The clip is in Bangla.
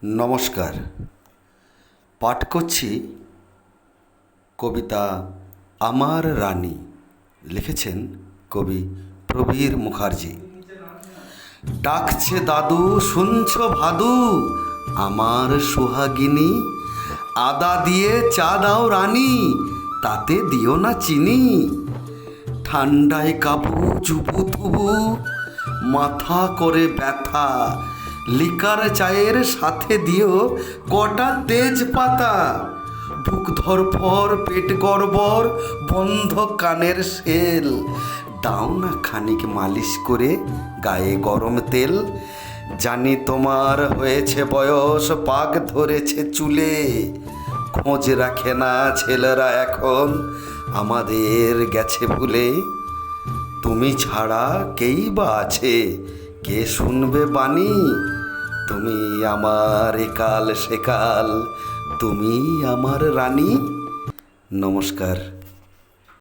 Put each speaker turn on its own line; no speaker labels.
নমস্কার। পাঠ করছি কবিতা আমার রানী, লিখেছেন কবি প্রবীর মুখার্জি। ডাকছে দাদু, শুনছ ভাদু, আমার সোহাগিনী, আদা দিয়ে চা দাও রানী, তাতে দিও না চিনি। ঠান্ডায় কাবু চুবু তুবু, মাথা করে ব্যথা, লিকার চায়ের সাথে দিও কটা তেজপাতা। বুক ধরফর, পেট গড়বড়, বন্ধ কানের সেল, দাও না খানিক মালিশ করে গায়ে গরম তেল। জানি তোমার হয়েছে বয়স, পাক ধরেছে চুলে, খোঁজ রাখে না ছেলেরা এখন, আমাদের গেছে ভুলে। তুমি ছাড়া কেই বা আছে, কে শুনবে বাণী? তুমি আমার একাল সেকাল, তুমি আমার রানী। নমস্কার।